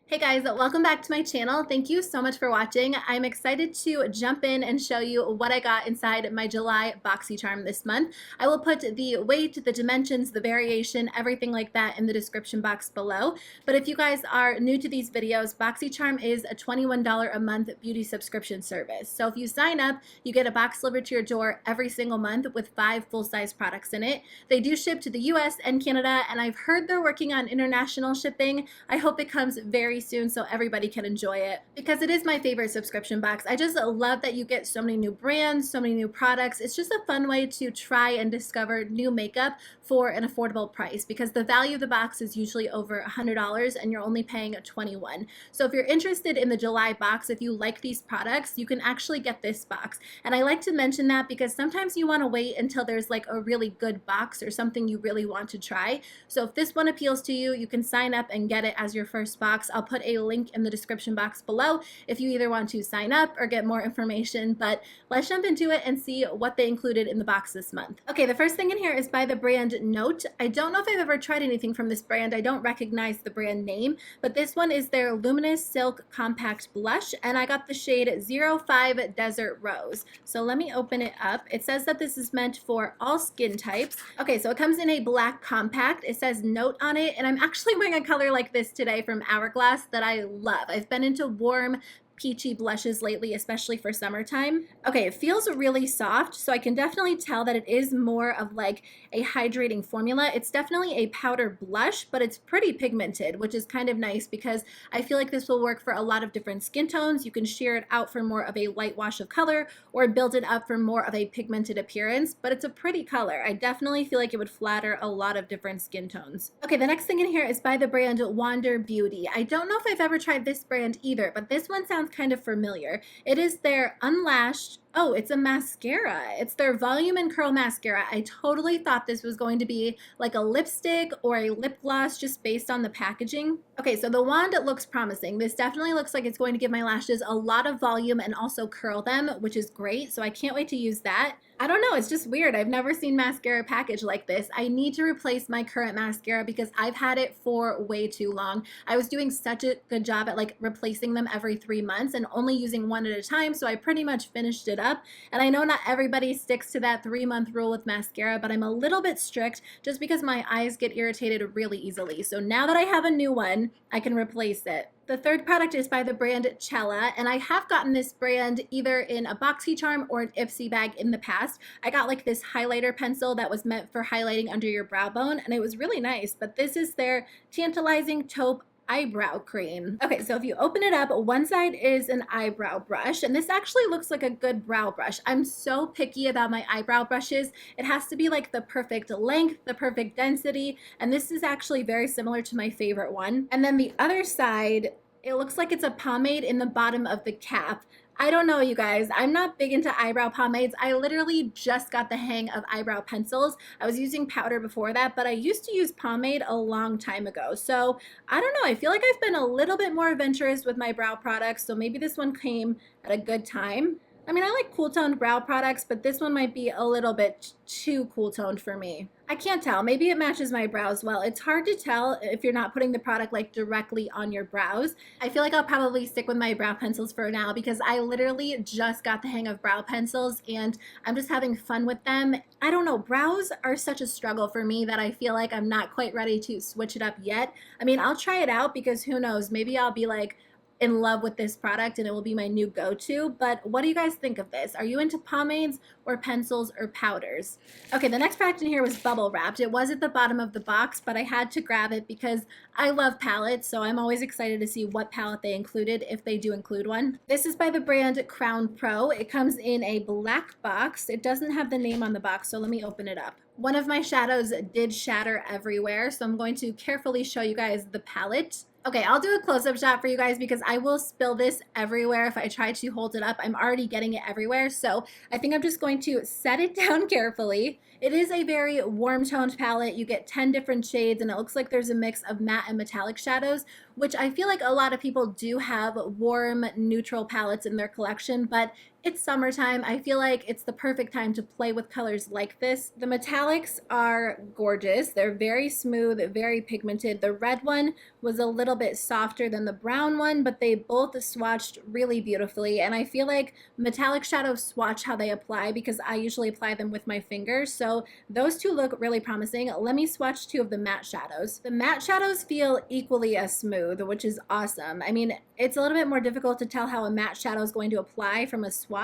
Hey guys, welcome back to my channel. Thank you so much for watching. I'm excited to jump in and show you what I got inside my July Boxycharm this month. I will put the weight, the dimensions, the variation, everything like that in the description box below. But if you guys are new to these videos, Boxycharm is a $21 a month beauty subscription service. So if you sign up, you get a box delivered to your door every single month with 5 full-size products in it. They do ship to the US and Canada, and I've heard they're working on international shipping. I hope it comes very soon so everybody can enjoy it because it is my favorite subscription box. I just love that you get so many new brands, so many new products. It's just a fun way to try and discover new makeup for an affordable price because the value of the box is usually over $100 and you're only paying $21. So if you're interested in the July box, if you like these products, you can actually get this box. And I like to mention that because sometimes you want to wait until there's like a really good box or something you really want to try. So if this one appeals to you, you can sign up and get it as your first box. I'll put a link in the description box below if you either want to sign up or get more information, but let's jump into it and see what they included in the box this month. Okay, the first thing in here is by the brand Note. I don't know if I've ever tried anything from this brand. I don't recognize the brand name, but this one is their Luminous Silk Compact Blush, and I got the shade 05 Desert Rose. So let me open it up. It says that this is meant for all skin types. Okay, so it comes in a black compact. It says Note on it, and I'm actually wearing a color like this today from Hourglass that I love. I've been into warm peachy blushes lately, especially for summertime. Okay, it feels really soft, so I can definitely tell that it is more of like a hydrating formula. It's definitely a powder blush, but it's pretty pigmented, which is kind of nice because I feel like this will work for a lot of different skin tones. You can sheer it out for more of a light wash of color or build it up for more of a pigmented appearance, but it's a pretty color. I definitely feel like it would flatter a lot of different skin tones. Okay, the next thing in here is by the brand Wander Beauty. I don't know if I've ever tried this brand either, but this one sounds kind of familiar. It is their Unlashed. Oh, it's a mascara. It's their Volume and Curl Mascara. I totally thought this was going to be like a lipstick or a lip gloss just based on the packaging. Okay, so the wand looks promising. This definitely looks like it's going to give my lashes a lot of volume and also curl them, which is great. So I can't wait to use that. I don't know, it's just weird. I've never seen mascara packaged like this. I need to replace my current mascara because I've had it for way too long. I was doing such a good job at like replacing them every 3 months and only using one at a time, so I pretty much finished it up. And I know not everybody sticks to that 3-month rule with mascara, but I'm a little bit strict just because my eyes get irritated really easily. So now that I have a new one, I can replace it. The third product is by the brand Chella, and I have gotten this brand either in a Boxycharm or an Ipsy bag in the past. I got like this highlighter pencil that was meant for highlighting under your brow bone, and it was really nice, but this is their Tantalizing Taupe Eyebrow Cream. Okay, so if you open it up, one side is an eyebrow brush, and this actually looks like a good brow brush. I'm so picky about my eyebrow brushes. It has to be like the perfect length, the perfect density, and this is actually very similar to my favorite one. And then the other side, it looks like it's a pomade in the bottom of the cap. I don't know, you guys. I'm not big into eyebrow pomades. I literally just got the hang of eyebrow pencils. I was using powder before that, but I used to use pomade a long time ago. So I don't know. I feel like I've been a little bit more adventurous with my brow products, so maybe this one came at a good time. I mean, I like cool toned brow products, but this one might be a little bit too cool toned for me. I can't tell. Maybe it matches my brows well. It's hard to tell if you're not putting the product like directly on your brows. I feel like I'll probably stick with my brow pencils for now because I literally just got the hang of brow pencils and I'm just having fun with them. I don't know, brows are such a struggle for me that I feel like I'm not quite ready to switch it up yet. I mean, I'll try it out because who knows, maybe I'll be like in love with this product and it will be my new go-to. But what do you guys think of this? Are you into pomades or pencils or powders? Okay, the next product in here was bubble wrapped. It was at the bottom of the box, but I had to grab it because I love palettes, so I'm always excited to see what palette they included if they do include one. This is by the brand Crown Pro. It comes in a black box. It doesn't have the name on the box, so let me open it up. One of my shadows did shatter everywhere, so I'm going to carefully show you guys the palette. Okay, I'll do a close-up shot for you guys because I will spill this everywhere if I try to hold it up. I'm already getting it everywhere, so I think I'm just going to set it down carefully. It is a very warm-toned palette. You get 10 different shades, and it looks like there's a mix of matte and metallic shadows, which I feel like a lot of people do have warm, neutral palettes in their collection, but It's summertime. I feel like it's the perfect time to play with colors like this. The metallics are gorgeous. They're very smooth, very pigmented. The red one was a little bit softer than the brown one, but they both swatched really beautifully. And I feel like metallic shadows swatch how they apply because I usually apply them with my fingers. So those two look really promising. Let me swatch two of the matte shadows. The matte shadows feel equally as smooth, which is awesome. I mean, it's a little bit more difficult to tell how a matte shadow is going to apply from a swatch,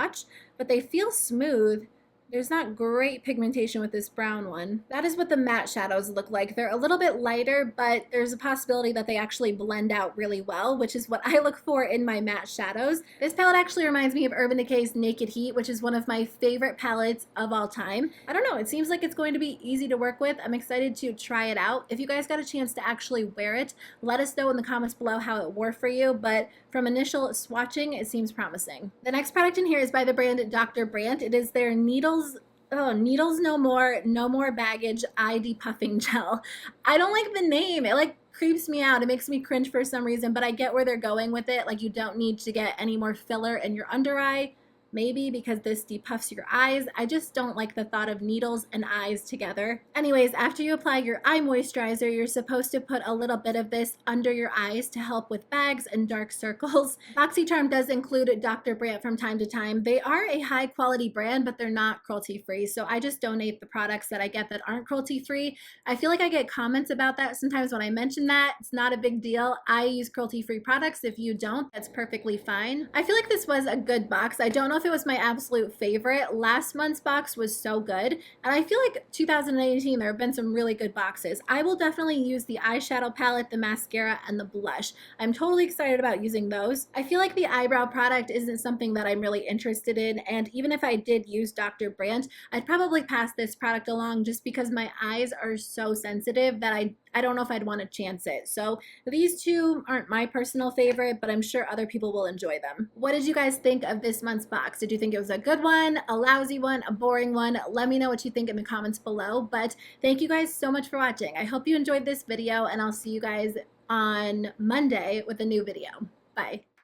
but they feel smooth. There's not great pigmentation with this brown one. That is what the matte shadows look like. They're a little bit lighter, but there's a possibility that they actually blend out really well, which is what I look for in my matte shadows. This palette actually reminds me of Urban Decay's Naked Heat, which is one of my favorite palettes of all time. I don't know, it seems like it's going to be easy to work with. I'm excited to try it out. If you guys got a chance to actually wear it, let us know in the comments below how it wore for you, but from initial swatching, it seems promising. The next product in here is by the brand Dr. Brandt. It is their Needles No More, No More Baggage Eye Depuffing Gel. I don't like the name. It like creeps me out. It makes me cringe for some reason, but I get where they're going with it. Like, you don't need to get any more filler in your under eye. Maybe because this depuffs your eyes. I just don't like the thought of needles and eyes together. Anyways, after you apply your eye moisturizer, you're supposed to put a little bit of this under your eyes to help with bags and dark circles. Boxycharm does include Dr. Brandt from time to time. They are a high quality brand, but they're not cruelty free. So I just donate the products that I get that aren't cruelty free. I feel like I get comments about that sometimes when I mention that. It's not a big deal. I use cruelty free products. If you don't, that's perfectly fine. I feel like this was a good box. I don't know if it was my absolute favorite. Last month's box was so good, and I feel like 2018 there have been some really good boxes. I will definitely use the eyeshadow palette, the mascara, and the blush. I'm totally excited about using those. I feel like the eyebrow product isn't something that I'm really interested in, and even if I did use Dr. Brandt, I'd probably pass this product along just because my eyes are so sensitive that I don't know if I'd want to chance it. So these two aren't my personal favorite, but I'm sure other people will enjoy them. What did you guys think of this month's box? Did you think it was a good one, a lousy one, a boring one? Let me know what you think in the comments below. But thank you guys so much for watching. I hope you enjoyed this video, and I'll see you guys on Monday with a new video. Bye.